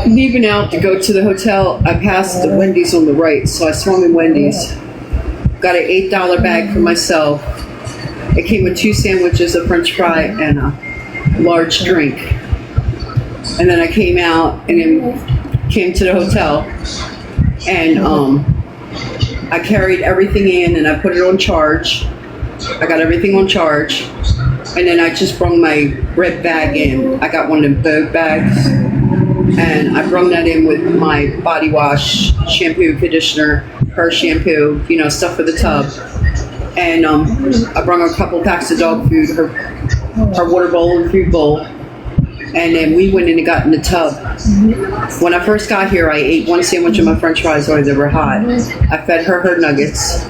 Leaving out to go to the hotel, I passed the Wendy's on the right, so I swung in Wendy's. Got an $8 bag for myself. It came with 2 sandwiches, a French fry, and a large drink. And then I came out and then came to the hotel, and I carried everything in and I put it on charge. I got everything on charge, and then I just brought my red bag in. I got one of them Bergholz bags, and I brought that in with my body wash, shampoo, conditioner, her shampoo, stuff for the tub. And I brought her a couple packs of dog food, her water bowl and food bowl. And then we went in and got in the tub. When I first got here, I ate 1 sandwich and my French fries while they were hot. I fed her nuggets.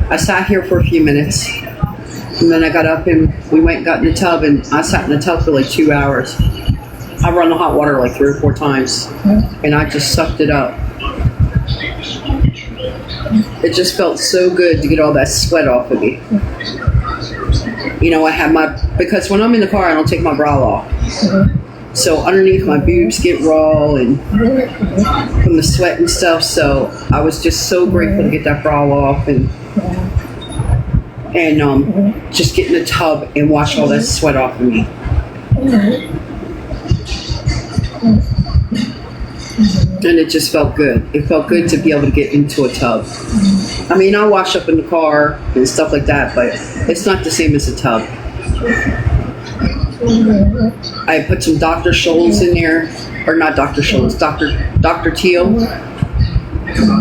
I sat here for a few minutes, and then I got up and we went and got in the tub, and I sat in the tub for like 2 hours. I run the hot water like 3 or 4 times, and I just sucked it up. It just felt so good to get all that sweat off of me. I have because when I'm in the car, I don't take my bra off. So underneath my boobs get raw and from the sweat and stuff. So I was just so grateful to get that bra off and just get in the tub and wash all that sweat off of me. And it just felt good. It felt good to be able to get into a tub. I mean, I wash up in the car and stuff like that, but it's not the same as a tub. I put some Dr. Scholl's in there, or not Dr. Scholl's, Dr. Teal,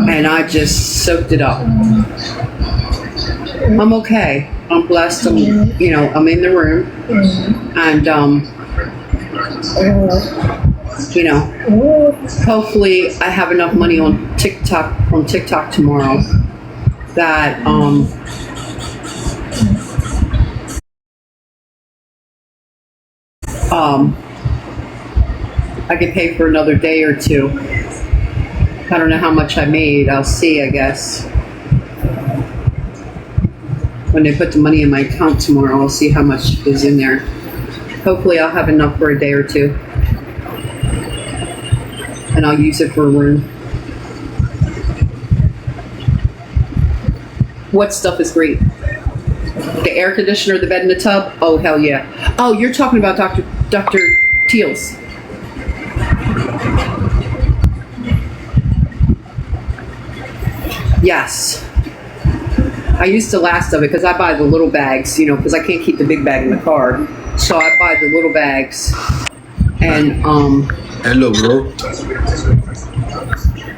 and I just soaked it up. I'm okay. I'm blessed. I'm in the room, and hopefully I have enough money on TikTok tomorrow that I could pay for another day or 2. I don't know how much I made. I'll see, I guess. When they put the money in my account tomorrow, I'll see how much is in there. Hopefully I'll have enough for a day or 2. And I'll use it for a room. What stuff is great? The air conditioner, the bed in the tub? Oh, hell yeah. Oh, you're talking about Dr. Teal's. Yes. I use the last of it because I buy the little bags, because I can't keep the big bag in the car. So I buy the little bags. And, Hello, bro.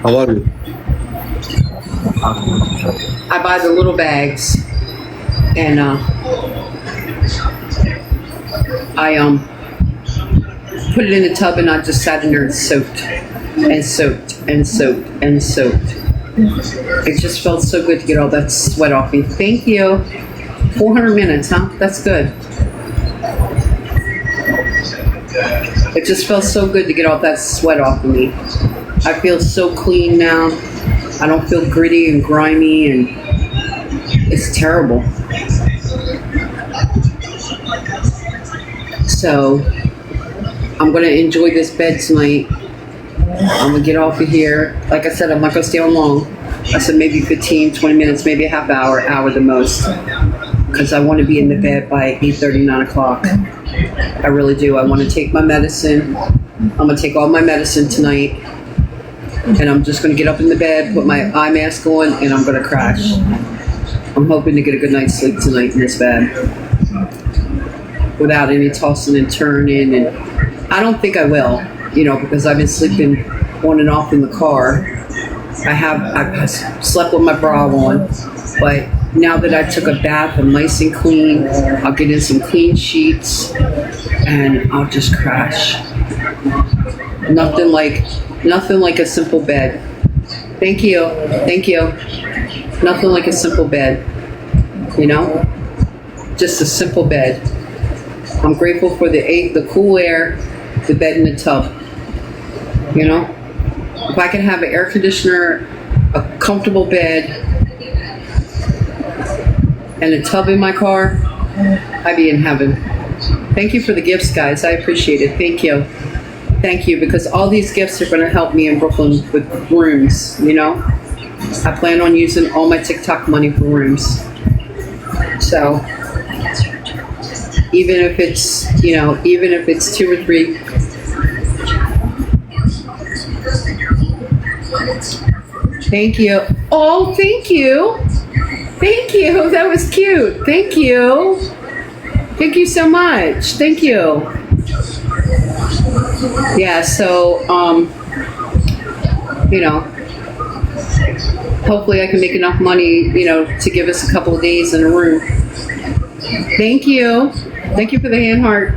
How are you? I buy the little bags, and I put it in the tub, and I just sat in there and soaked and soaked and soaked and soaked. It just felt so good to get all that sweat off me. Thank you. 400 minutes, huh? That's good. It just felt so good to get all that sweat off of me. I feel so clean now. I don't feel gritty and grimy, and it's terrible. So I'm going to enjoy this bed tonight. I'm going to get off of here. Like I said, I'm not going to stay on long. I said maybe 15, 20 minutes, maybe a half hour the most. Because I want to be in the bed by 8:30, 9 o'clock. I really do. I want to take my medicine. I'm going to take all my medicine tonight. And I'm just going to get up in the bed, put my eye mask on, and I'm going to crash. I'm hoping to get a good night's sleep tonight in this bed. Without any tossing and turning. And I don't think I will, because I've been sleeping on and off in the car. I slept with my bra on, but now that I took a bath, I'm nice and clean. I'll get in some clean sheets, and I'll just crash. Nothing like a simple bed. Thank you. Nothing like a simple bed. Just a simple bed. I'm grateful for the cool air, the bed in the tub. If I can have an air conditioner, a comfortable bed, and a tub in my car, I'd be in heaven. Thank you for the gifts, guys. I appreciate it. Thank you. Thank you, because all these gifts are going to help me in Brooklyn with rooms, you know? I plan on using all my TikTok money for rooms. So, even if it's, even if it's 2 or 3. Thank you. Oh, thank you. Thank you. That was cute. Thank you. Thank you so much. Thank you. Yeah, so, hopefully I can make enough money, to give us a couple of days in a room. Thank you. Thank you for the hand heart.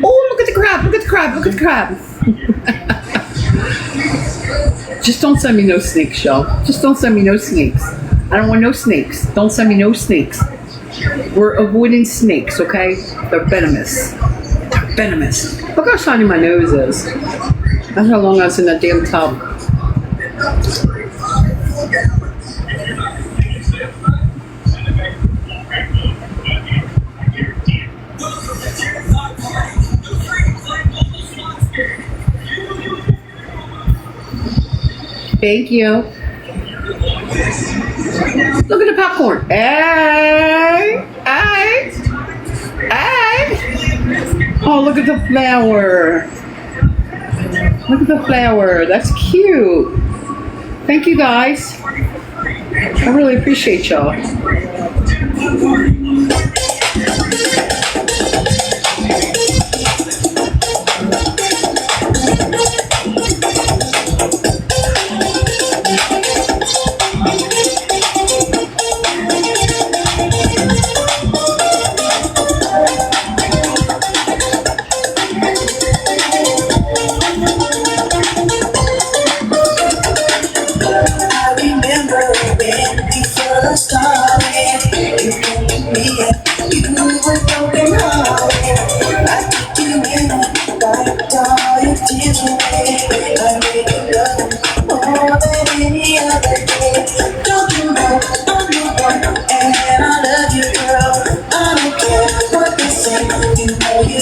Oh, look at the crab. Look at the crab. Look at the crab. Just don't send me no snakes, y'all. Just don't send me no snakes. I don't want no snakes. Don't send me no snakes. We're avoiding snakes, okay? They're venomous. They're venomous. Look how shiny my nose is. That's how long I was in that damn tub. Thank you. Look at the popcorn. Hey, hey, hey. Oh, look at the flower. Look at the flower. That's cute. Thank you, guys. I really appreciate y'all.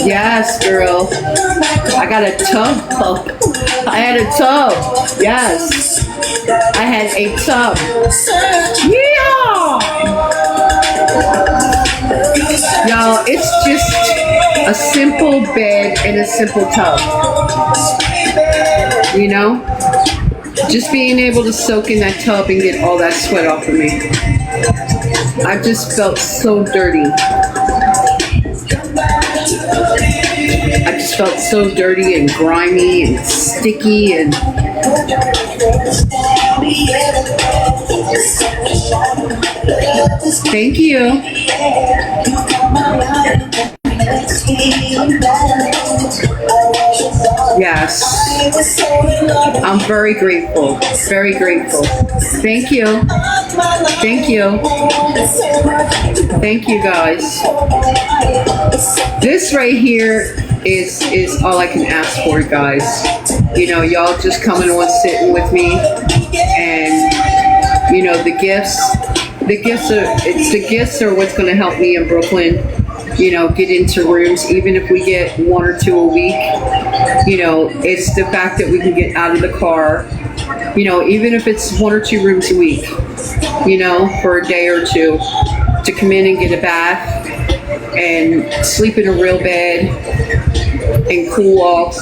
Yes, girl. I got a tub. I had a tub. Yes. I had a tub. Yeah. Y'all, it's just a simple bed and a simple tub. Just being able to soak in that tub and get all that sweat off of me. I just felt so dirty. I just felt so dirty and grimy and sticky and thank you. Yes. I'm very grateful. Very grateful. Thank you. Thank you. Thank you, guys. This right here is all I can ask for, guys. Y'all just coming on, sitting with me, and the gifts are what's going to help me in Brooklyn. Get into rooms, even if we get 1 or 2 a week. It's the fact that we can get out of the car. Even if it's 1 or 2 rooms a week. For a day or 2, to come in and get a bath and sleep in a real bed and cool off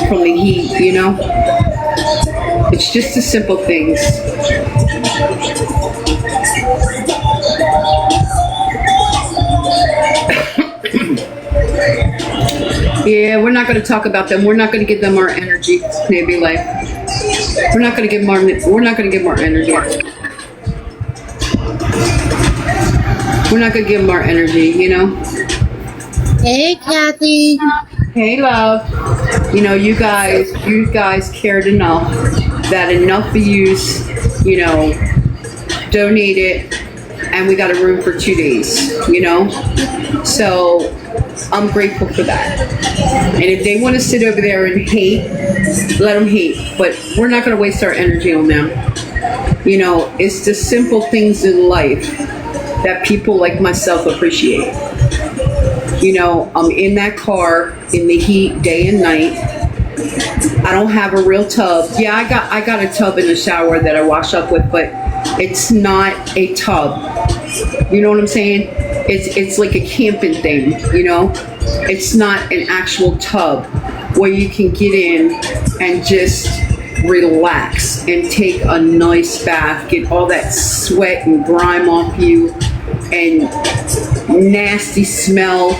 from the heat, It's just the simple things. Yeah, we're not going to talk about them. We're not going to give them our energy, maybe like. We're not going to give more energy. We're not going to give them our energy, Hey, Kathy. Hey, love. You guys cared enough that enough of yous, donated, and we got a room for 2 days, So I'm grateful for that. And if they want to sit over there and hate, let them hate. But we're not going to waste our energy on them. It's the simple things in life that people like myself appreciate. I'm in that car in the heat day and night. I don't have a real tub. Yeah, I got a tub in the shower that I wash up with, but it's not a tub. You know what I'm saying? It's like a camping thing, It's not an actual tub where you can get in and just relax and take a nice bath, get all that sweat and grime off you and nasty smell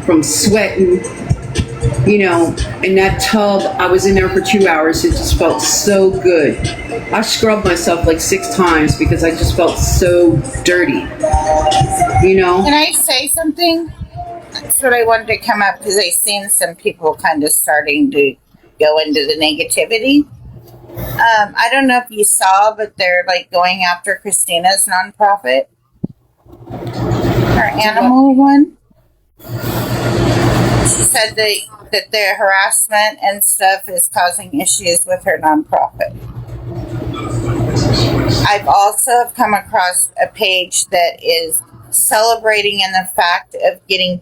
from sweating. In that tub, I was in there for 2 hours. It just felt so good. I scrubbed myself like 6 times because I just felt so dirty. Can I say something? That's what I wanted to come up because I've seen some people kind of starting to go into the negativity. I don't know if you saw, but they're like going after Christina's nonprofit, her animal one. She said that their harassment and stuff is causing issues with her nonprofit. I've also come across a page that is celebrating in the fact of getting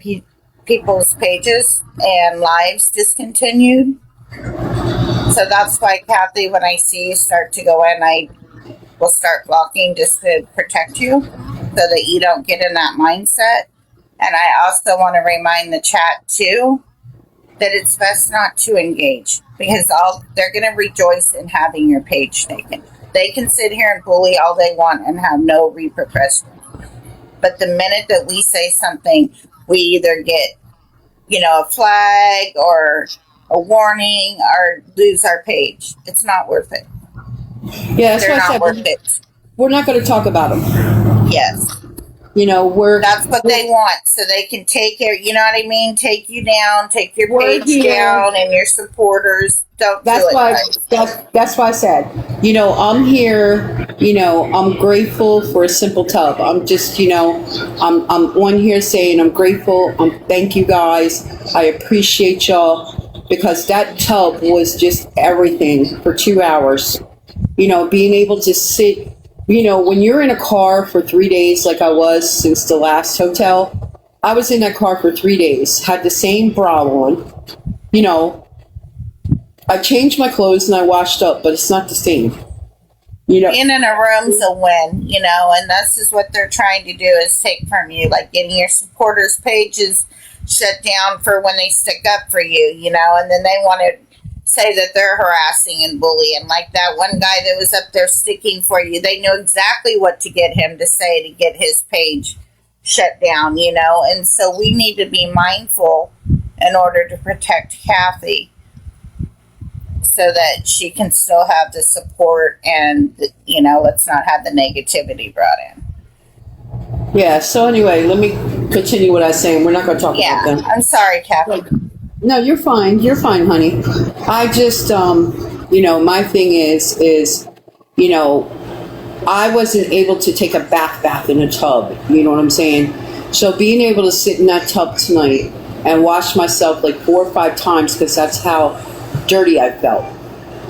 people's pages and lives discontinued. So that's why, Kathy, when I see you start to go in, I will start blocking just to protect you so that you don't get in that mindset. And I also want to remind the chat, too, that it's best not to engage because they're going to rejoice in having your page taken. They can sit here and bully all they want and have no repercussions. But the minute that we say something, we either get, a flag or a warning or lose our page. It's not worth it. Yeah, they're not worth it. We're not going to talk about them. Yes. That's what they want, so they can take care. You know what I mean? Take you down, take your page down, and your supporters. That's why I said, I'm here. I'm grateful for a simple tub. I'm just, I'm on here saying I'm grateful. Thank you guys. I appreciate y'all because that tub was just everything for 2 hours. Being able to sit. When you're in a car for 3 days, like I was since the last hotel, I was in that car for 3 days, had the same bra on. I changed my clothes and I washed up, but it's not the same. Being in a room's a win, and this is what they're trying to do is take from you, like getting your supporters' pages shut down for when they stick up for you, and then they want to say that they're harassing and bullying. Like that one guy that was up there sticking for you, they knew exactly what to get him to say to get his page shut down, and so we need to be mindful in order to protect Kathy so that she can still have the support and, let's not have the negativity brought in. Yeah, so anyway, let me continue what I was saying. We're not going to talk about them. I'm sorry, Kathy. No, you're fine. You're fine, honey. I just, my thing is, I wasn't able to take a bath in a tub. You know what I'm saying? So being able to sit in that tub tonight and wash myself like 4 or 5 times because that's how dirty I felt.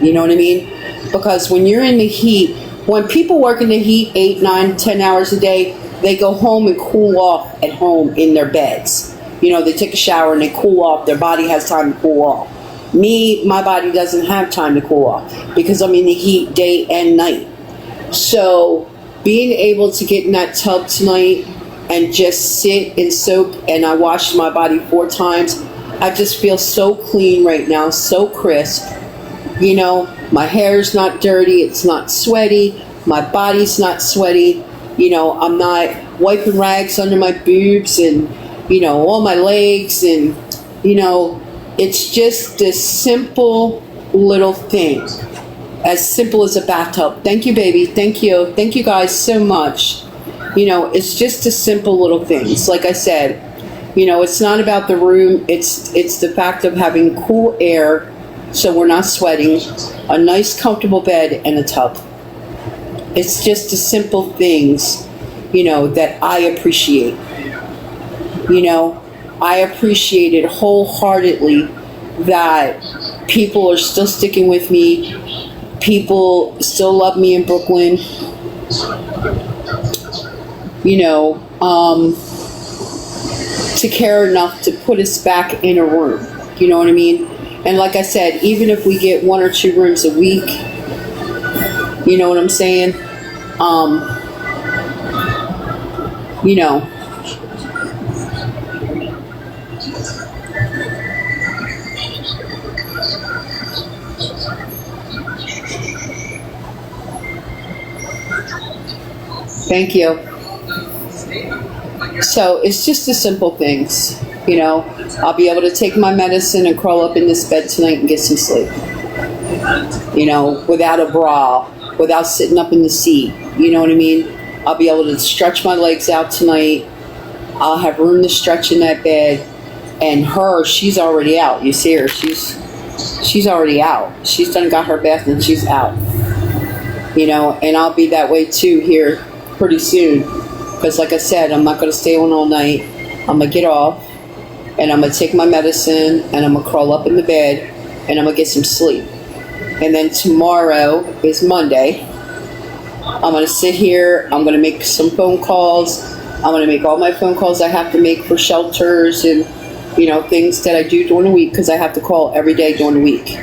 You know what I mean? Because when you're in the heat, when people work in the heat 8, 9, 10 hours a day, they go home and cool off at home in their beds. They take a shower and they cool off. Their body has time to cool off. My body doesn't have time to cool off because I'm in the heat day and night. So being able to get in that tub tonight and just sit and soak, and I washed my body 4 times, I just feel so clean right now, so crisp. My hair's not dirty. It's not sweaty. My body's not sweaty. I'm not wiping rags under my boobs and all my legs, and it's just this simple little thing, as simple as a bathtub. Thank you, baby. Thank you guys so much. It's just the simple little things. Like I said, it's not about the room. It's the fact of having cool air so we're not sweating, a nice comfortable bed, and a tub. It's just the simple things that I appreciate. I appreciate it wholeheartedly that people are still sticking with me. People still love me in Brooklyn. to care enough to put us back in a room. You know what I mean? And like I said, even if we get 1 or 2 rooms a week, you know what I'm saying? You know. Thank you. So it's just the simple things, you know. I'll be able to take my medicine and crawl up in this bed tonight and get some sleep. You know, without a bra, without sitting up in the seat. You know what I mean? I'll be able to stretch my legs out tonight. I'll have room to stretch in that bed. And she's already out. You see her? She's already out. She's done got her bath and she's out. You know, and I'll be that way too here pretty soon. Because like I said, I'm not going to stay on all night. I'm going to get off. And I'm going to take my medicine. And I'm going to crawl up in the bed. And I'm going to get some sleep. And then tomorrow is Monday. I'm going to sit here. I'm going to make some phone calls. I'm going to make all my phone calls I have to make for shelters and, you know, things that I do during the week, because I have to call every day during the week.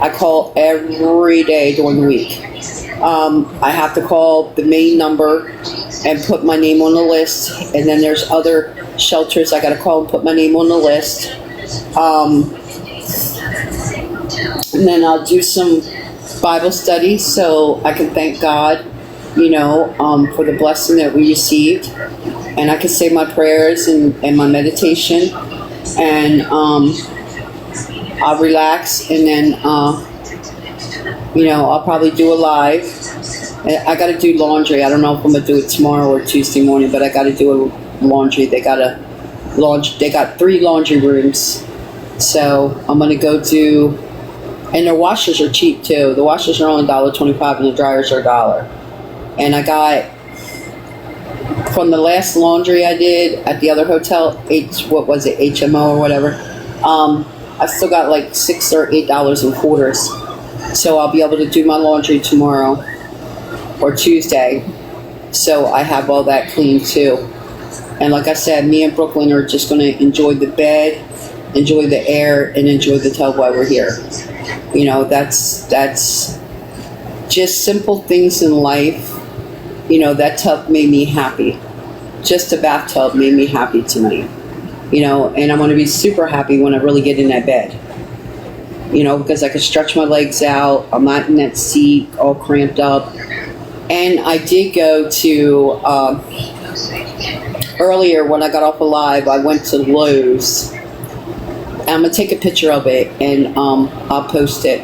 I call every day during the week. I have to call the main number and put my name on the list. And then there's other shelters I got to call and put my name on the list. And then I'll do some Bible study so I can thank God, you know, for the blessing that we received. And I can say my prayers and my meditation. And I'll relax. And then, you know, I'll probably do a live. I got to do laundry. I don't know if I'm going to do it tomorrow or Tuesday morning, but I got to do a laundry. They got 3 laundry rooms. So I'm going to go do... And their washers are cheap too. The washers are only $1.25 and the dryers are $1. And I got, from the last laundry I did at the other hotel, HMO or whatever, I still got like $6 or $8 in quarters. So I'll be able to do my laundry tomorrow or Tuesday. So I have all that clean too. And like I said, me and Brooklyn are just going to enjoy the bed, enjoy the air, and enjoy the tub while we're here. You know, that's just simple things in life. You know, that tub made me happy. Just a bathtub made me happy tonight. You know, and I'm going to be super happy when I really get in that bed. You know, because I can stretch my legs out. I'm not in that seat all cramped up. And I did go to, earlier when I got off of live, I went to Lowe's. I'm going to take a picture of it and I'll post it.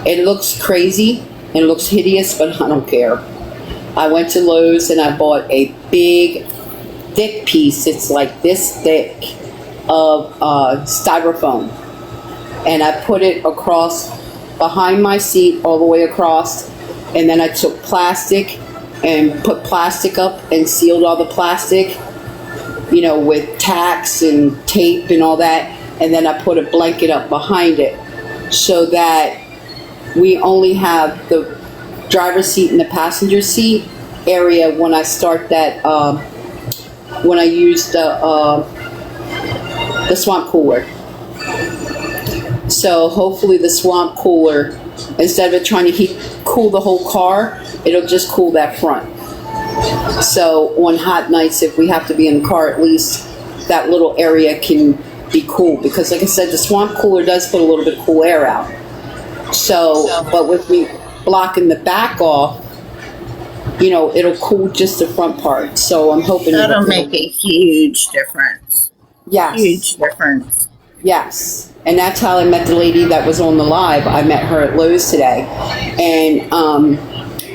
It looks crazy and it looks hideous, but I don't care. I went to Lowe's and I bought a big, thick piece. It's like this thick of styrofoam. And I put it across behind my seat all the way across. And then I took plastic and put plastic up and sealed all the plastic, you know, with tacks and tape and all that. And then I put a blanket up behind it so that we only have the driver's seat and the passenger seat area when I start that, when I use the swamp cooler. So hopefully the swamp cooler, instead of it trying to cool the whole car, it'll just cool that front. So on hot nights, if we have to be in the car, at least that little area can be cool, because like I said, the swamp cooler does put a little bit of cool air out. So, but with me blocking the back off, you know, it'll cool just the front part. So I'm hoping that'll make a huge difference. Yes. Huge difference. Yes. And that's how I met the lady that was on the live. I met her at Lowe's today. And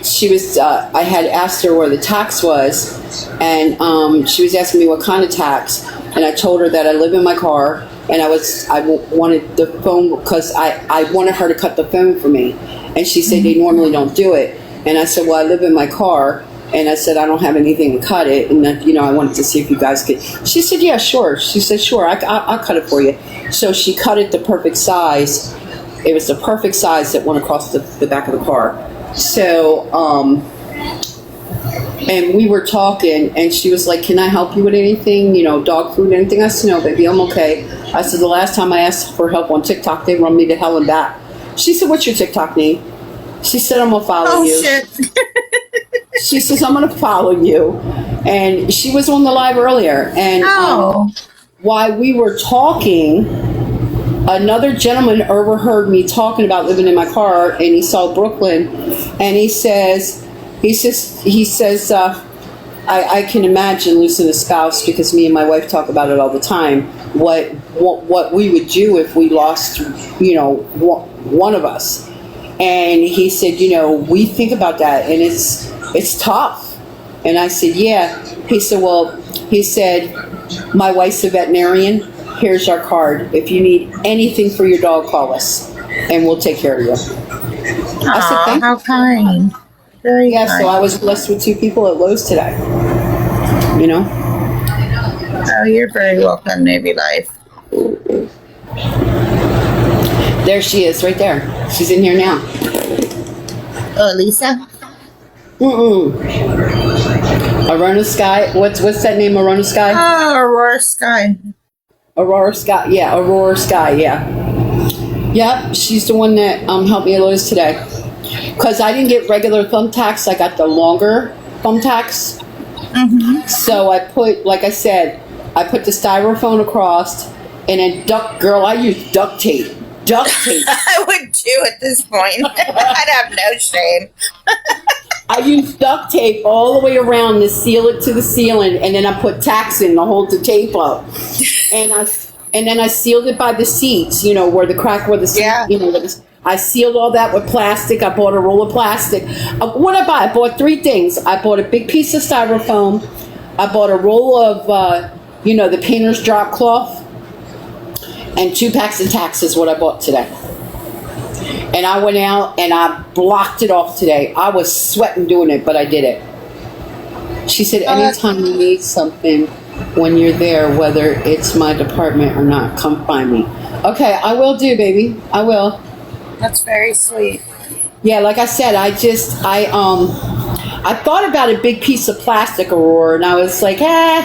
she was, I had asked her where the tax was. And she was asking me what kind of tax. And I told her that I live in my car, and I wanted the phone because I wanted her to cut the phone for me. And she said they normally don't do it. And I said, well, I live in my car. And I said, I don't have anything to cut it. And then, you know, I wanted to see if you guys could. She said, yeah, sure. She said, sure, I'll cut it for you. So she cut it the perfect size. It was the perfect size that went across the back of the car. So, And we were talking, and she was like, "Can I help you with anything? You know, dog food, anything?" I said, "No, baby, I'm okay." I said, "The last time I asked for help on TikTok, they run me to hell and back." She said, "What's your TikTok name?" She said, "I'm gonna follow you." shit. She says, "I'm gonna follow you," and she was on the live earlier. And while we were talking, another gentleman overheard me talking about living in my car, and he saw Brooklyn, and he says, I can imagine losing a spouse, because me and my wife talk about it all the time. What we would do if we lost, you know, one of us. And he said, you know, we think about that, and it's tough. And I said, yeah. He said, well, my wife's a veterinarian. Here's our card. If you need anything for your dog, call us, and we'll take care of you. I said, thank how you. kind. Very Yeah, kind. so I was blessed with 2 people at Lowe's today. You know? Oh, you're very welcome, Navy Life. There she is, right there. She's in here now. Oh, Lisa? Arona Sky. What's that name? Arona Sky? Oh, Aurora Sky. Aurora Sky. Yeah, Aurora Sky. Yeah. Yep, she's the one that helped me at Lowe's today. Because I didn't get regular thumbtacks, I got the longer thumbtacks. So I put, like I said, I put the styrofoam across, and then I used duct tape. Duct tape. I would too at this point. I'd have no shame. I used duct tape all the way around to seal it to the ceiling, and then I put tacks in to hold the tape up. And then I sealed it by the seats, you know, where the seat, you know, I sealed all that with plastic. I bought a roll of plastic. What did I buy? I bought 3 things. I bought a big piece of styrofoam. I bought a roll of, you know, the painter's drop cloth. And 2 packs of tacks is what I bought today. And I went out and I blocked it off today. I was sweating doing it, but I did it. She said, anytime you need something, when you're there, whether it's my department or not, come find me. Okay, I will do, baby. I will. That's very sweet. Yeah, like I said, I thought about a big piece of plastic, Aurora, and I was like, I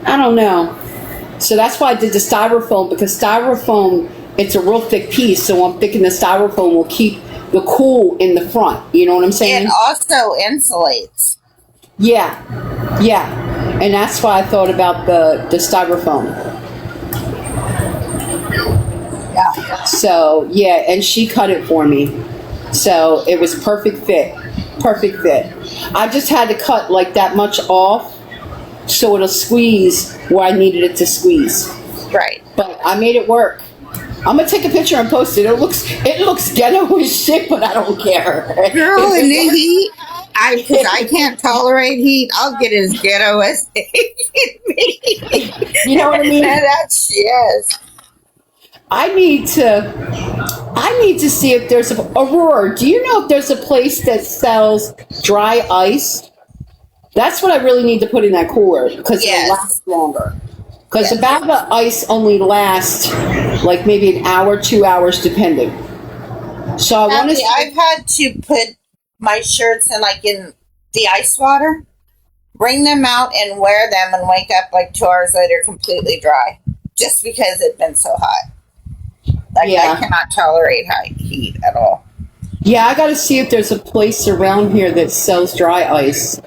don't know. So that's why I did the styrofoam, because styrofoam, it's a real thick piece, so I'm thinking the styrofoam will keep the cool in the front. You know what I'm saying? It also insulates. Yeah. And that's why I thought about the styrofoam. Yeah. So, yeah, and she cut it for me. So it was perfect fit. Perfect fit. I just had to cut like that much off so it'll squeeze where I needed it to squeeze. Right. But I made it work. I'm gonna take a picture and post it. It looks ghetto as shit, but I don't care. Girl, in the heat, because I can't tolerate heat, I'll get as ghetto as they can be. You know what I mean? That's, yes. I need to see if there's Aurora, do you know if there's a place that sells dry ice? That's what I really need to put in that cooler, because it'll last longer. Because the bag of ice only lasts like maybe an hour, 2 hours, depending. So I want to. I've had to put my shirts in the ice water, bring them out and wear them, and wake up like 2 hours later completely dry, just because it's been so hot. I cannot tolerate high heat at all. Yeah, I got to see if there's a place around here that sells dry ice.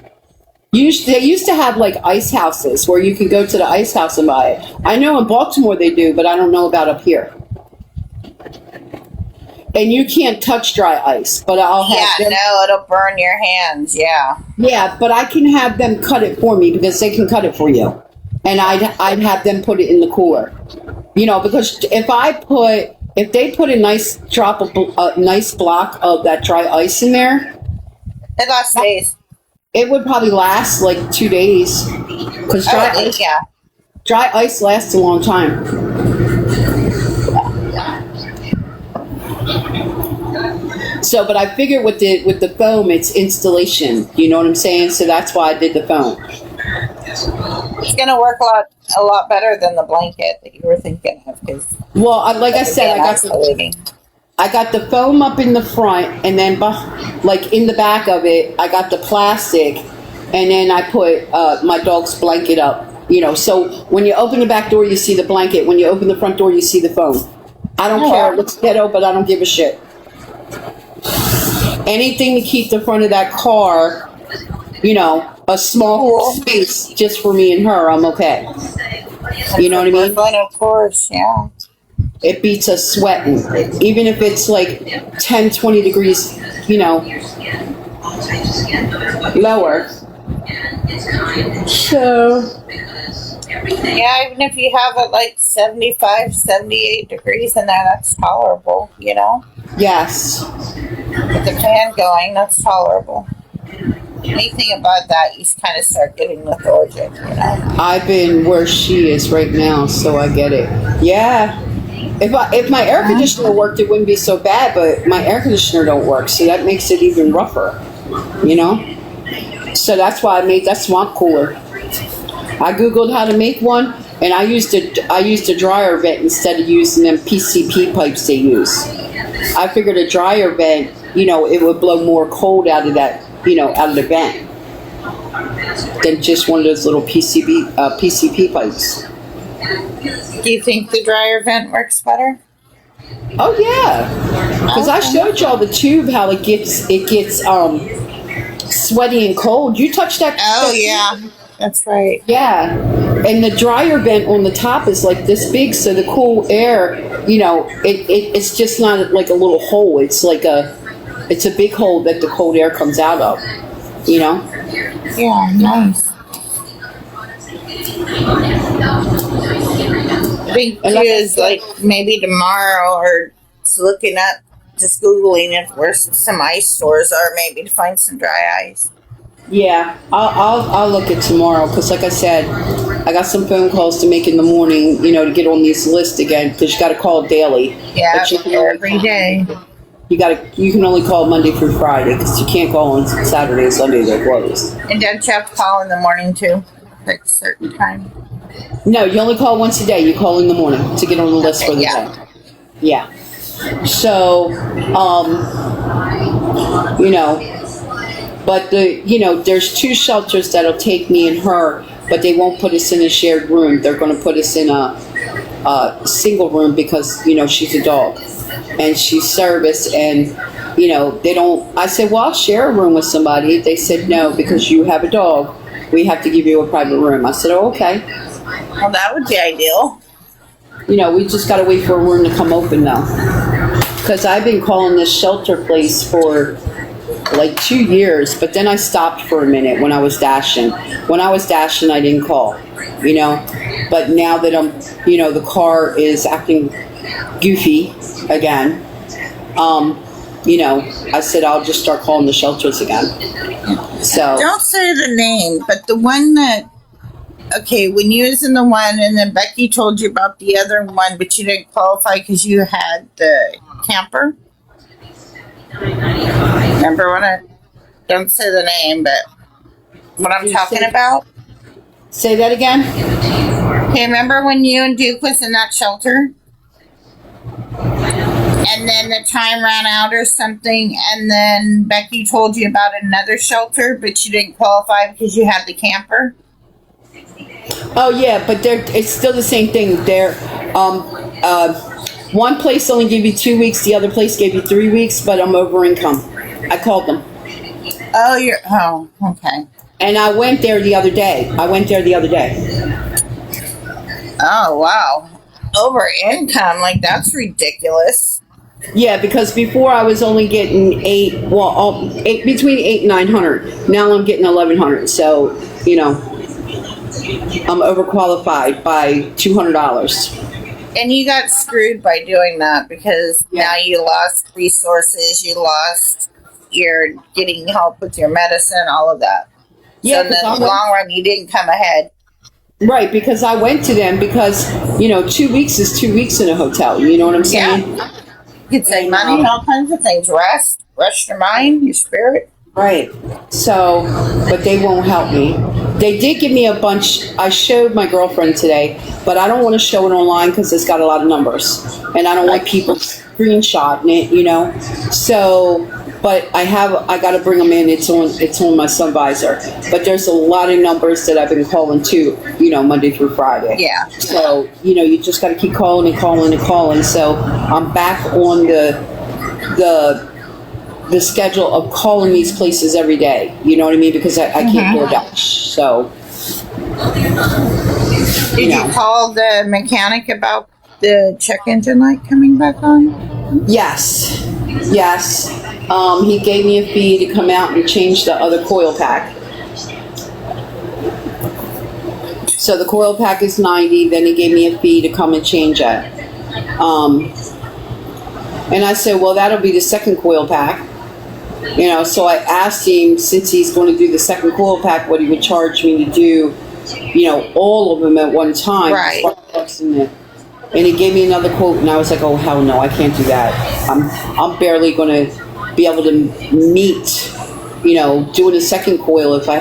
They used to have like ice houses where you could go to the ice house and buy it. I know in Baltimore they do, but I don't know about up here. And you can't touch dry ice, but I'll have them. No, it'll burn your hands. Yeah. Yeah, but I can have them cut it for me, because they can cut it for you, and I'd have them put it in the cooler. You know, because if they put a nice nice block of that dry ice in there, It lasts days. it would probably last like 2 days, because dry ice lasts a long time. So, but I figured with the foam, it's installation. You know what I'm saying? So that's why I did the foam. It's gonna work a lot better than the blanket that you were thinking of. Well, like I said, I got the foam up in the front, and then like in the back of it, I got the plastic, and then I put my dog's blanket up. So when you open the back door, you see the blanket. When you open the front door, you see the phone. I don't care. It looks ghetto, but I don't give a shit. Anything to keep the front of that car, a small space just for me and her, I'm okay. You know what I mean? Of course, yeah. It beats us sweating. Even if it's like 10, 20 degrees, lower. So... Yeah, even if you have it like 75, 78 degrees in there, that's tolerable, Yes. With the fan going, that's tolerable. Anything above that, you kind of start getting lethargic, I've been where she is right now, so I get it. Yeah. If my air conditioner worked, it wouldn't be so bad, but my air conditioner don't work, so that makes it even rougher, So that's why I made that swamp cooler. I Googled how to make one, and I used a dryer vent instead of using them PCP pipes they use. I figured a dryer vent, it would blow more cold out of that, out of the vent than just one of those little PCP pipes. Do you think the dryer vent works better? Oh yeah, because I showed y'all the tube how it gets sweaty and cold. You touch that? Oh yeah. That's right. Yeah. And the dryer vent on the top is like this big, so the cool air, it's just not like a little hole. It's like it's a big hole that the cold air comes out of, Yeah, nice. I think she is like maybe tomorrow or just looking up, just Googling if where some ice stores are, maybe to find some dry ice. Yeah, I'll look at tomorrow because, like I said, I got some phone calls to make in the morning, to get on these lists again because you got to call daily. Yeah, every day. You can only call Monday through Friday because you can't call on Saturday and Sunday. They're closed. And don't you have to call in the morning too, at a certain time? No, you only call once a day. You call in the morning to get on the list for the day. Yeah. So, But there's 2 shelters that'll take me and her, but they won't put us in a shared room. They're going to put us in a single room because she's a dog and she's service, and they don't. I said, well, I'll share a room with somebody. They said no because you have a dog. We have to give you a private room. I said, oh, okay. Well, that would be ideal. We just got to wait for a room to come open though, because I've been calling this shelter place for like 2 years, but then I stopped for a minute when I was dashing. When I was dashing, I didn't call, but now that I'm, the car is acting goofy again, I said I'll just start calling the shelters again. So don't say the name, but the one that, okay, when you was in the one and then Becky told you about the other one, but you didn't qualify because you had the camper. Remember when don't say the name, but what I'm talking about? Say that again? Okay, remember when you and Duke was in that shelter? And then the time ran out or something, and then Becky told you about another shelter, but you didn't qualify because you had the camper? Oh yeah, but it's still the same thing. One place only gave you 2 weeks, the other place gave you 3 weeks, but I'm over income. I called them. Oh, okay. And I went there the other day. Oh, wow. Over income, like that's ridiculous. Yeah, because before I was only getting between 8 and 900. Now I'm getting 1,100. So, I'm overqualified by $200. And you got screwed by doing that because now you lost resources, you're getting help with your medicine, all of that. So in the long run, you didn't come ahead. Right, because I went to them because, 2 weeks is 2 weeks in a hotel. You know what I'm saying? Yeah. You could save money and all kinds of things. Rest your mind, your spirit. Right. So, but they won't help me. They did give me a bunch. I showed my girlfriend today, but I don't want to show it online because it's got a lot of numbers. And I don't want people screenshotting it, So But I got to bring them in. It's on my sun visor. But there's a lot of numbers that I've been calling too, Monday through Friday. Yeah. So, you just got to keep calling and calling and calling. So I'm back on the schedule of calling these places every day. You know what I mean? Because I can't DoorDash. So. Did you call the mechanic about the check engine light coming back on? Yes. He gave me a fee to come out and change the other coil pack. So the coil pack is $90. Then he gave me a fee to come and change it. And I said, well, that'll be the second coil pack. So I asked him, since he's going to do the second coil pack, what he would charge me to do, all of them at one time. Right. And he gave me another quote, and I was like, oh, hell no, I can't do that. I'm barely going to be able to meet, doing a second coil if I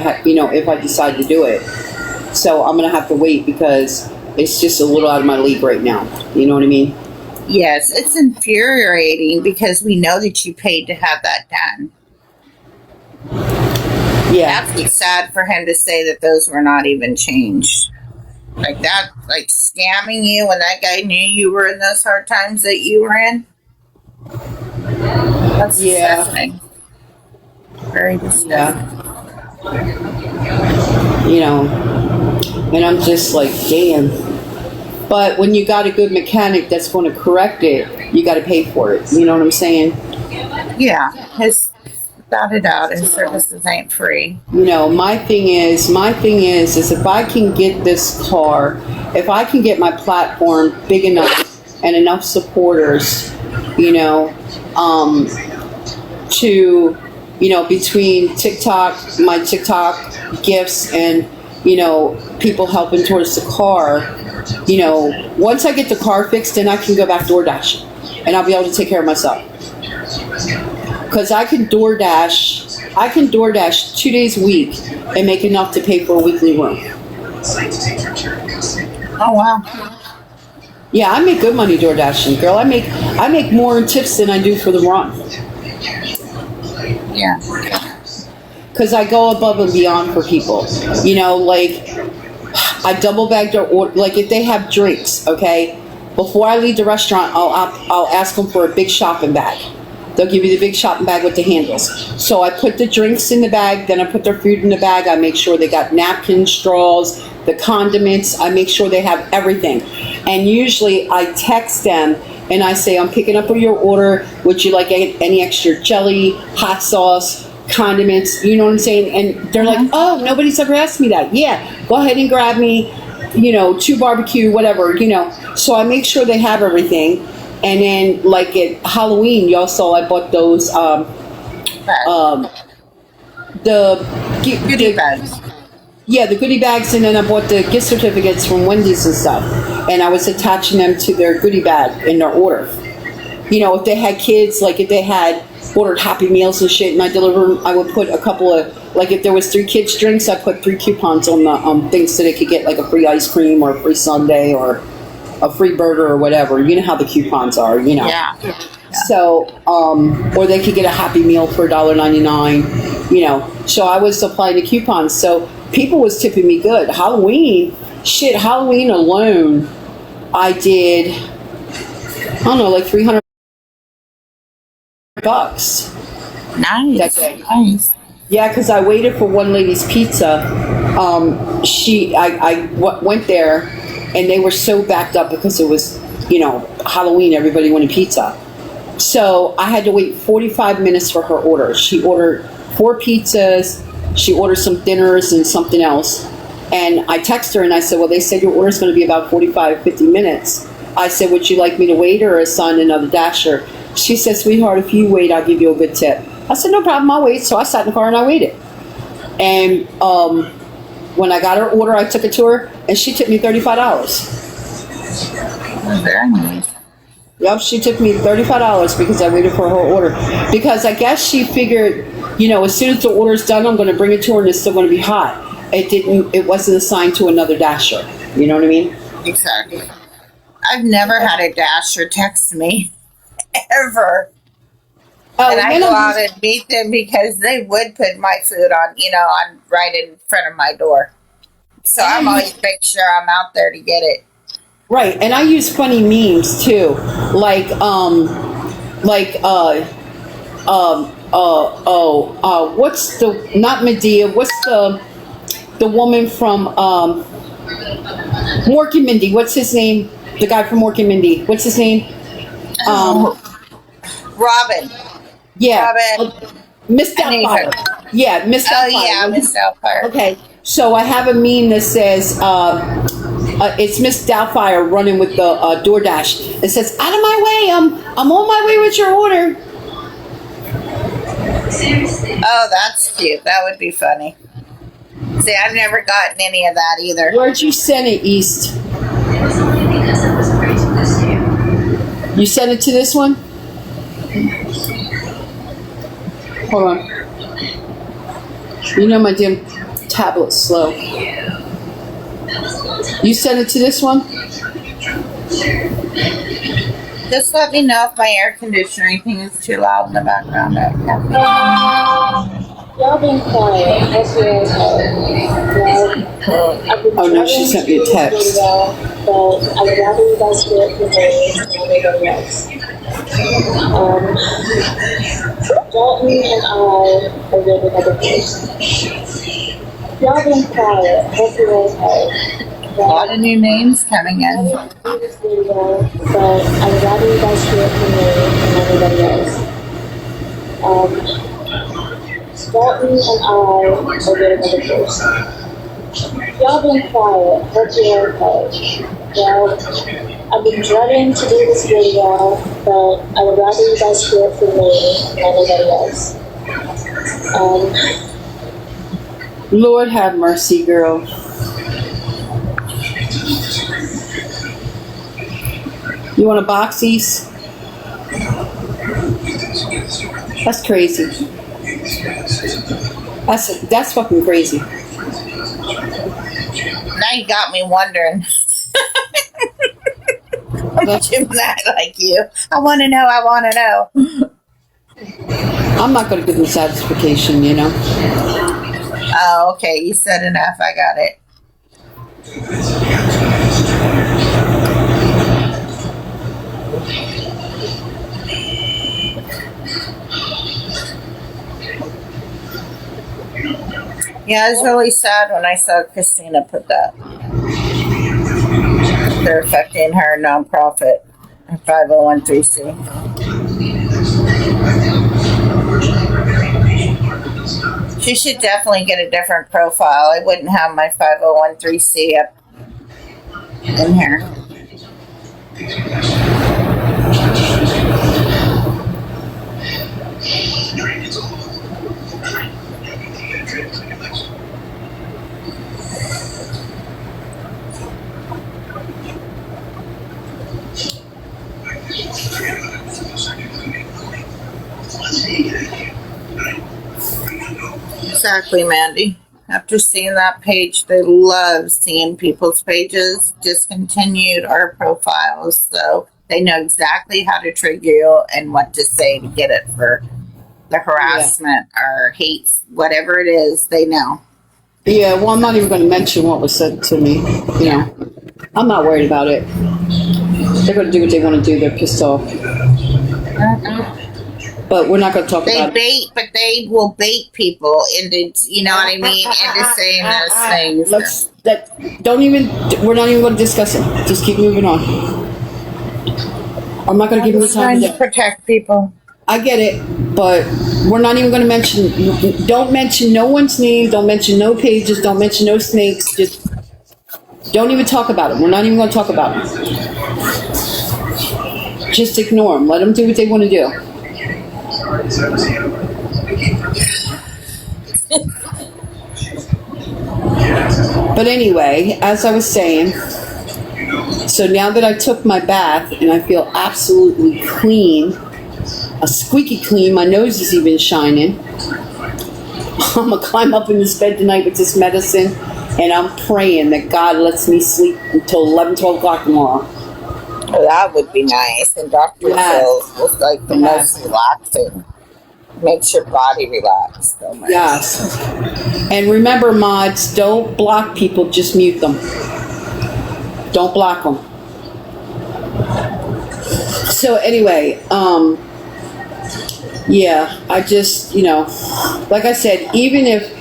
decide to do it. So I'm going to have to wait because it's just a little out of my league right now. You know what I mean? Yes, it's infuriating because we know that you paid to have that done. Yeah. That's sad for him to say that those were not even changed. Like that, like scamming you when that guy knew you were in those hard times that you were in. That's disgusting. Very disgusting. Yeah. And I'm just like, damn. But when you got a good mechanic that's going to correct it, you got to pay for it. You know what I'm saying? Yeah. Without a doubt, his services ain't free. My thing is if I can get this car, if I can get my platform big enough and enough supporters, to, between TikTok, my TikTok gifts and, people helping towards the car, once I get the car fixed, then I can go back DoorDash and I'll be able to take care of myself. Because I can DoorDash 2 days a week and make enough to pay for a weekly room. Oh, wow. Yeah, I make good money DoorDashing, girl. I make more in tips than I do for the run. Yeah. Because I go above and beyond for people. Like I double bag their order. Like if they have drinks, okay, before I leave the restaurant, I'll ask them for a big shopping bag. They'll give you the big shopping bag with the handles. So I put the drinks in the bag, then I put their food in the bag. I make sure they got napkins, straws, the condiments. I make sure they have everything. And usually I text them and I say, I'm picking up your order. Would you like any extra jelly, hot sauce, condiments? You know what I'm saying? And they're like, oh, nobody's ever asked me that. Yeah, go ahead and grab me, 2 barbecue, whatever, So I make sure they have everything. And then, like at Halloween, y'all saw I bought those the goodie bags. Yeah, the goodie bags, and then I bought the gift certificates from Wendy's and stuff, and I was attaching them to their goodie bag in their order. If they had kids, like if they had ordered Happy Meals and shit, and I deliver them, I would put a couple of, like if there was 3 kids drinks, I put 3 coupons on the things so they could get like a free ice cream or a free sundae or a free burger or whatever. You know how the coupons are, Yeah. So, or they could get a Happy Meal for $1.99, So I was applying the coupons. So people was tipping me good. Halloween alone, I did, I don't know, like $300. Nice. That day. Nice. Yeah, because I waited for one lady's pizza. I went there, and they were so backed up because it was, Halloween. Everybody wanted pizza. So I had to wait 45 minutes for her order. She ordered 4 pizzas. She ordered some dinners and something else. And I texted her and I said, well, they said your order's going to be about 45, 50 minutes. I said, would you like me to wait or assign another dasher? She said, sweetheart, if you wait, I'll give you a good tip. I said, no problem, I'll wait. So I sat in the car and I waited. And when I got her order, I took it to her and she tipped me $35. Oh, very nice. Yep, she took me $35 because I waited for her order. Because I guess she figured, as soon as the order's done, I'm going to bring it to her and it's still going to be hot. It wasn't assigned to another dasher. You know what I mean? Exactly. I've never had a dasher text me. Ever. Oh, And and I then go I'm out just, and meet them because they would put my food on, on right in front of my door. So and I I'm always use, make sure I'm out there to get it. right, and I use funny memes too, like like what's the not Medea? What's the woman from Mork and Mindy? What's his name? The guy from Mork and Mindy. What's his name? Um, Oh, Robin. yeah, Robin. Miss I knew her. Doubtfire. Yeah, Miss Oh, Doubtfire. yeah, Miss Doubtfire. Okay, so I have a meme that says it's Miss Doubtfire running with the DoorDash. It says, "Out of my way! I'm on my way with your order." Oh, that's cute. That would be funny. See, I've never gotten any of that either. Where'd you send it, East? You sent it to this one? Hold on. You know my damn tablet's slow. You sent it to this one? Just let me know if my air conditioner or anything is too loud in the background. Y'all been quiet. That's what I Oh no, she sent me a text. But I would rather you guys do it for me than anybody else. Dalton and I are good with other things. Y'all been quiet. Hope you're okay. A lot of new names coming in. Do this video, but I would rather you guys do it for me than anybody else. Dalton and I are good with other things. Y'all been quiet. Hope you're okay. Well, I've been dreading to do this video, but I would rather you guys do it for me than anybody else. Lord have mercy, girl. You want a box, East? That's crazy. That's fucking crazy. Now you got me wondering. I'm doing that like you. I want to know. I want to know. I'm not going to give them satisfaction, you know. Oh, okay. You said enough. I got it. Yeah, I was really sad when I saw Christina put that. They're affecting her nonprofit, her 501c. She should definitely get a different profile. I wouldn't have my 501c up in here. Exactly, Mandy. After seeing that page, they love seeing people's pages discontinued or profiles, so they know exactly how to trigger you and what to say to get it for the harassment or hates, whatever it is, they know. Yeah, well, I'm not even going to mention what was said to me. You know, I'm not worried about it. They're going to do what they want to do. They're pissed off. But we're not going to talk about it. But they will bait people into, you know what I mean, into saying those things. We're not even going to discuss it. Just keep moving on. I'm not going to give you the time to protect people. I get it, but we're not even going to don't mention no one's name, don't mention no pages, don't mention no snakes, just don't even talk about it. We're not even going to talk about it. Just ignore them. Let them do what they want to do. But anyway, as I was saying, so now that I took my bath and I feel absolutely clean, a squeaky clean, my nose is even shining, I'm going to climb up in this bed tonight with this medicine, and I'm praying that God lets me sleep until 11, 12 o'clock tomorrow. Well, that would be nice. And Dr. Phil was like the most relaxing. makes your body relax so much. Yes. And remember, mods, don't block people, just mute them. Don't block them. So anyway, yeah, I just, like I said, even if,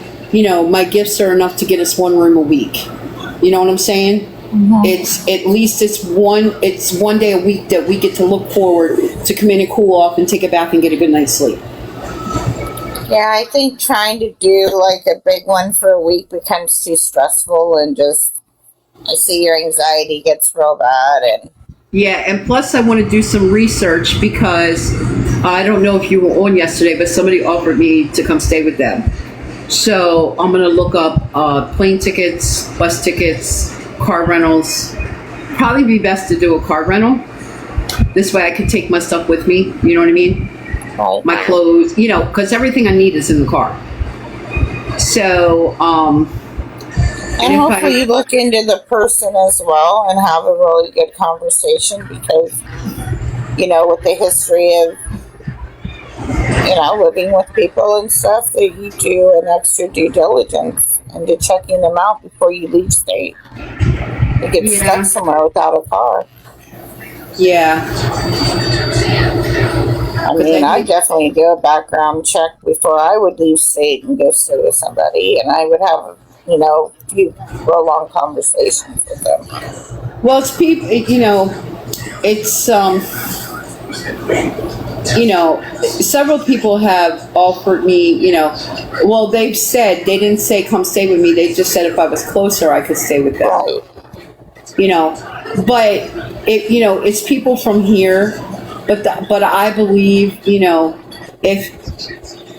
my gifts are enough to get us one room a week, you know what I'm saying? Mm-hmm. It's at least it's one day a week that we get to look forward to come in and cool off and take a bath and get a good night's sleep. Yeah, I think trying to do like a big one for a week becomes too stressful, and just I see your anxiety gets real bad. And Yeah, and plus I want to do some research because I don't know if you were on yesterday, but somebody offered me to come stay with them. So I'm going to look up plane tickets, bus tickets, car rentals. Probably be best to do a car rental. This way I can take my stuff with me, you know what I mean? right. My clothes, because everything I need is in the car. So, And if hopefully you look into the person as well and have a really good conversation, because, with the history of, living with people and stuff, that you do an extra due diligence into checking them out before you leave state. You get stuck somewhere without a car. Yeah. I mean, I definitely do a background check before I would leave state and go stay with somebody, and I would have few real long conversations with them. Well, it's people, it's, several people have offered me, they've said, they didn't say come stay with me, they just said if I was closer, I could stay with them. Right. But it's people from here, but I believe, if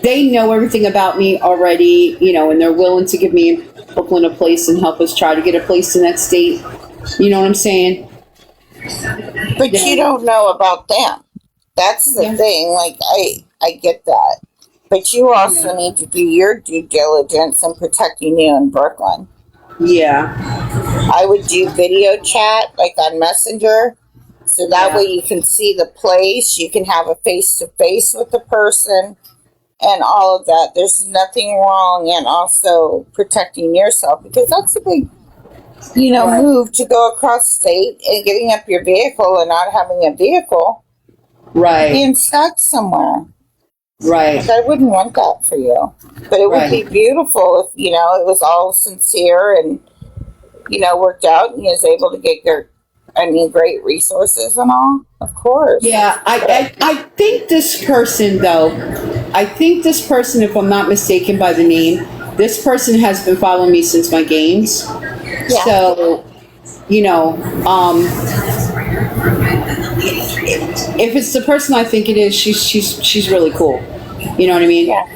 they know everything about me already, and they're willing to give me in Brooklyn a place and help us try to get a place in that state, you know what I'm saying? But you don't know about them. That's the thing. Like, I get that. But you also need to do your due diligence in protecting you in Brooklyn. Yeah. I would do video chat, like on Messenger, so that way you can see the place, you can have a face-to-face with the person, and all of that. There's nothing wrong, and also protecting yourself, because that's a big, move to go across state and getting up your vehicle and not having a vehicle. Right. Being stuck somewhere. Right. Like, I wouldn't want that for you. But it would be beautiful if, it was all sincere and, worked out, and you was able to get great resources and all. Of course. Yeah, I think this person, though, if I'm not mistaken by the name, this person has been following me since my games. Yeah. So, if it's the person I think it is, she's really cool. You know what I mean? Yeah.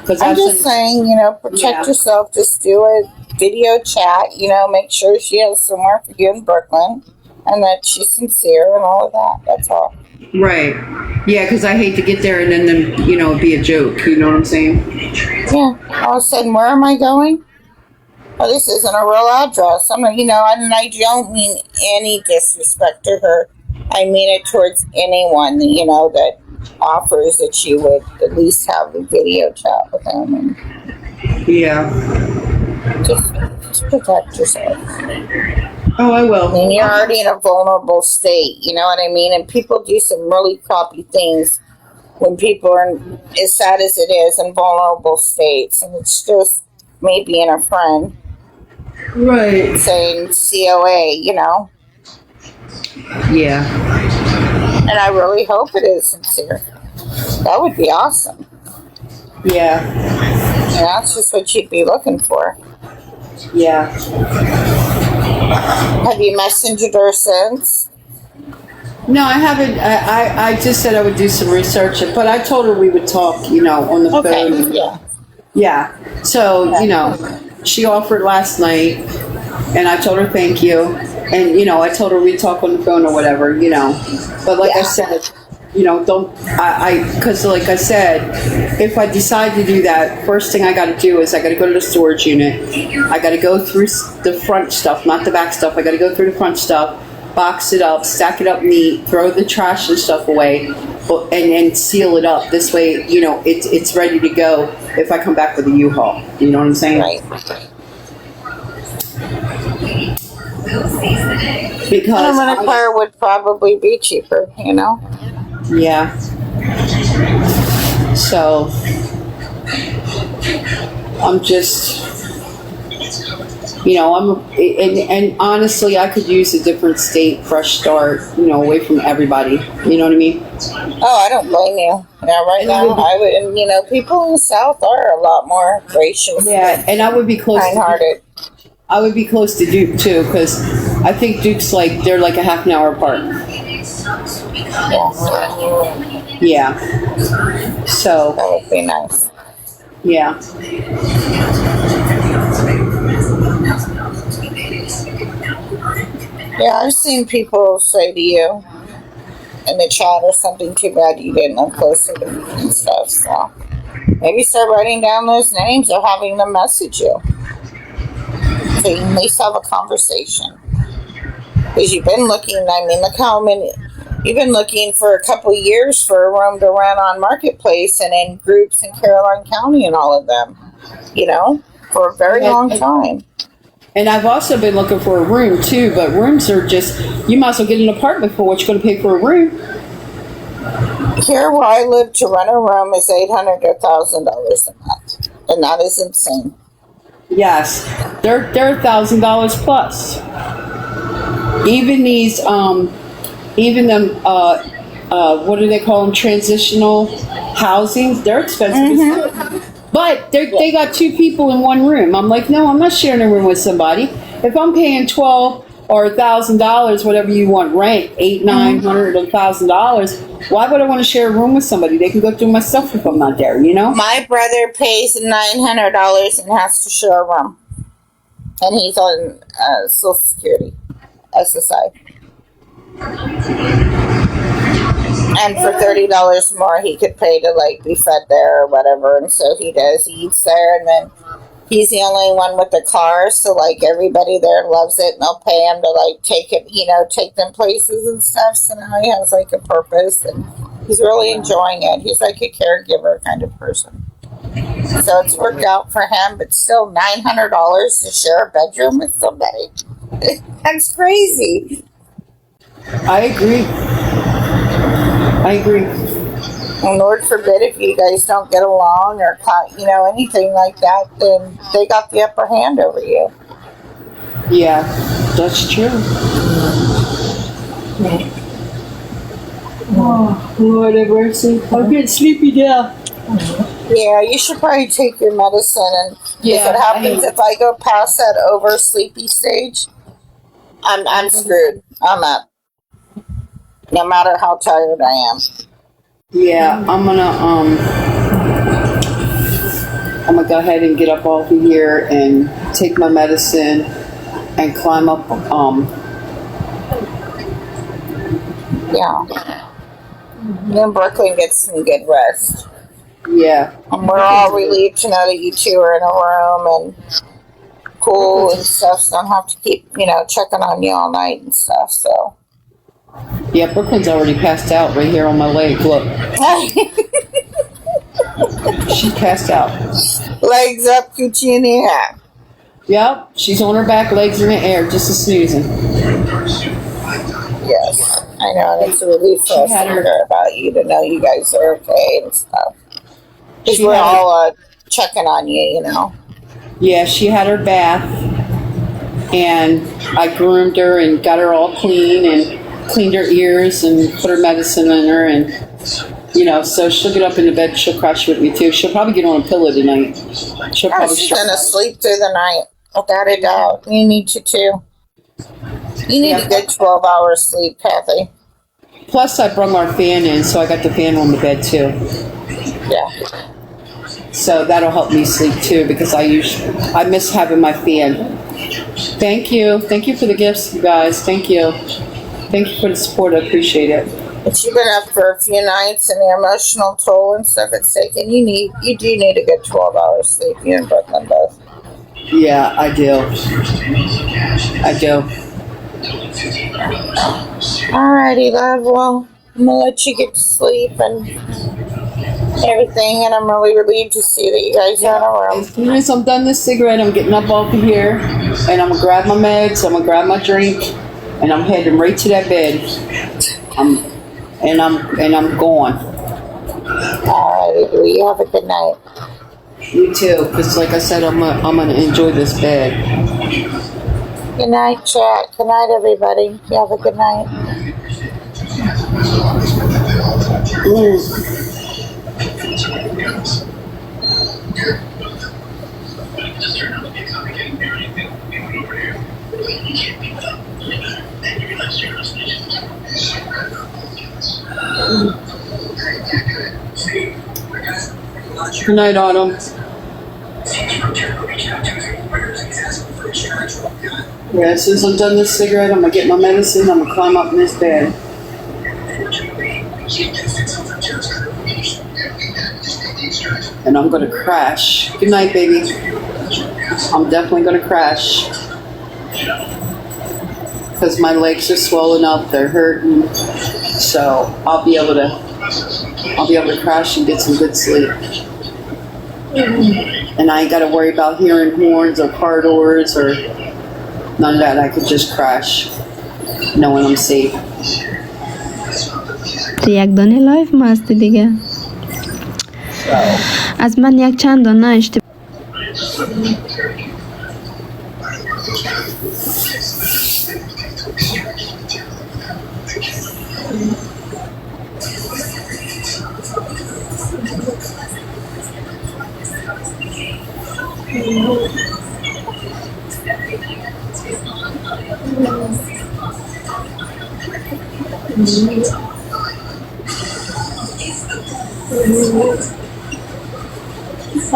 Because I'm just saying, protect yourself. Just do a video chat. Make sure she has somewhere for you in Brooklyn, and that she's sincere and all of that. That's all. Right. Yeah, because I hate to get there and then it'd be a joke. You know what I'm saying? Yeah. All of a sudden, where am I going? Oh, this isn't a real address. And I don't mean any disrespect to her. I mean it towards anyone, that offers that you would at least have a video chat with them. And Yeah. just protect yourself. Oh, I will. I mean, you're already in a vulnerable state, you know what I mean? And people do some really crappy things when people are, as sad as it is, in vulnerable states. And it's just me being a friend. Right. Saying COA, Yeah. And I really hope it is sincere. That would be awesome. Yeah. And that's just what you'd be looking for. Yeah. Have you messaged her since? No, I haven't. I just said I would do some research, but I told her we would talk, on the phone. Yeah. Yeah. So, she offered last night, and I told her thank you. And, I told her we'd talk on the phone or whatever, But like I said, because like I said, if I decide to do that, first thing I got to do is I got to go to the storage unit. I got to go through the front stuff, not the back stuff. I got to go through the front stuff, box it up, stack it up neat, throw the trash and stuff away. and seal it up. This way, it's ready to go if I come back with a U-Haul. You know what I'm saying? Right. Because a car would probably be cheaper, yeah. So I'm just, and honestly, I could use a different state, fresh start, away from everybody. You know what I mean? Oh, I don't blame you. Right now, I would, and people in the South are a lot more gracious. Yeah, and I would be close. Kind-hearted. I would be close to Duke too, because I think Duke's they're like a half an hour apart. Yeah. So that would be nice. Yeah. Yeah, I've seen people say to you in the chat or something, too bad you didn't live closer to me and stuff. So maybe start writing down those names or having them message you. So you can at least have a conversation. Because you've been looking, look how many, you've been looking for a couple of years for a room to rent on Marketplace and in groups in Caroline County and all of them, for a very long time. And I've also been looking for a room too, but rooms are just, you might as well get an apartment for what you're going to pay for a room. Here where I live, to rent a room is $800 to $1,000 a month. And that is insane. Yes, they're $1,000 plus. Even these, even them, what do they call them? Transitional housing. They're expensive. Mm-hmm. But they got two people in one room. I'm like, no, I'm not sharing a room with somebody. If I'm paying $1,200 or $1,000, whatever you want, rent $800, $900, $1,000, why would I want to share a room with somebody? They can go through my stuff if I'm not there. My brother pays $900 and has to share a room, and he's on Social Security, SSI. And for $30 more, he could pay to be fed there or whatever. And so he does. He eats there, and then he's the only one with the car. So everybody there loves it, and they'll pay him to take it, take them places and stuff. So now he has a purpose, and he's really enjoying it. He's like a caregiver kind of person. So it's worked out for him, but still $900 to share a bedroom with somebody. That's crazy. I agree. And Lord forbid if you guys don't get along or, anything like that, then they got the upper hand over you. Yeah, that's true. Oh, Lord have mercy. I'm getting sleepy now. Yeah, you should probably take your medicine. And if it happens, if I go past that over sleepy stage, I'm screwed. I'm up. No matter how tired I am. Yeah, I'm gonna go ahead and get up off of here and take my medicine and climb up. Yeah. You and Brooklyn get some good rest. Yeah. And we're all relieved to know that you two are in a room and cool and stuff, so don't have to keep, checking on you all night and stuff, so. Yeah, Brooklyn's already passed out right here on my leg. Look. She passed out. Legs up, coochie in the air. Yep, she's on her back, legs in the air, just a snoozing. Yes, I know, and it's a relief for us to hear about you, to know you guys are okay and stuff. Because we're all checking on you, Yeah, she had her bath, and I groomed her and got her all clean and cleaned her ears and put her medicine in her, and so she'll get up in the bed, she'll crash with me too. She'll probably get on a pillow tonight. She's gonna sleep through the night, without a doubt. You need to too. You need a good 12 hours sleep, Kathy. Plus I brought our fan in, so I got the fan on the bed too. Yeah. So that'll help me sleep too, because I miss having my fan. Thank you for the gifts, you guys. Thank you for the support. I appreciate it. But you've been up for a few nights, and the emotional toll and stuff it's taken. You do need a good 12 hours sleep. You and Brooklyn both. Yeah, I do. Alrighty, love. Well, I'm gonna let you get to sleep and everything, and I'm really relieved to see that you guys are in a room. As soon as I'm done this cigarette, I'm getting up off of here, and I'm gonna grab my meds, I'm gonna grab my drink, and I'm heading right to that bed. I'm going. Alrighty, well, you have a good night. You too, because like I said, I'm gonna enjoy this bed. Good night, chat. Good night, everybody. You have a good night. Good night, Autumn. Yeah, as soon as I'm done this cigarette, I'm gonna get my medicine, I'm gonna climb up in this bed. And I'm gonna crash. Good night, baby. I'm definitely gonna crash. Because my legs are swollen up, they're hurting. So I'll be able to crash and get some good sleep. And I ain't gotta worry about hearing horns or car doors or none of that. I could just crash knowing I'm safe. یک دانه لایف ما هستی دیگه. از من یک چند دانه اشتباه.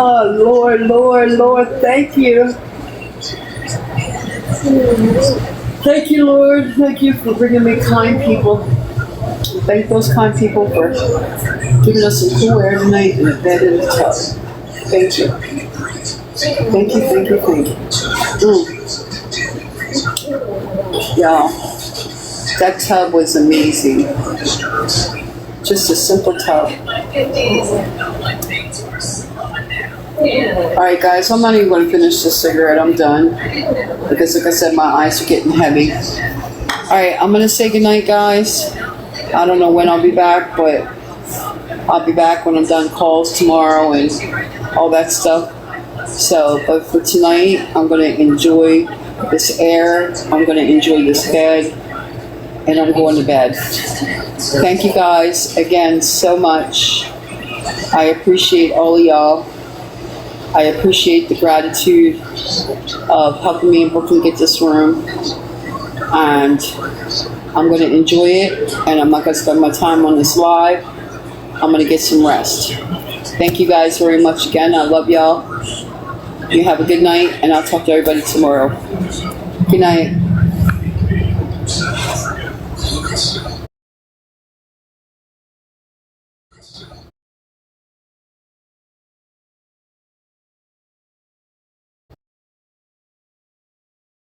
Oh, Lord, thank you. Thank you, Lord. Thank you for bringing me kind people. Thank those kind people for giving us some cool air tonight and a bed in the tub. Thank you. Thank you. Y'all, that tub was amazing. Just a simple tub. Alright guys, I'm not even going to finish this cigarette. I'm done. Because like I said, my eyes are getting heavy. Alright, I'm going to say goodnight, guys. I don't know when I'll be back, but I'll be back when I'm done calls tomorrow and all that stuff. So, but for tonight, I'm going to enjoy this air. I'm going to enjoy this bed. And I'm going to bed. Thank you guys again so much. I appreciate all of y'all. I appreciate the gratitude of helping me and Brooklyn get this room. And I'm going to enjoy it. And I'm not going to spend my time on this live. I'm going to get some rest. Thank you guys very much again. I love y'all. You have a good night. And I'll talk to everybody tomorrow. Good night.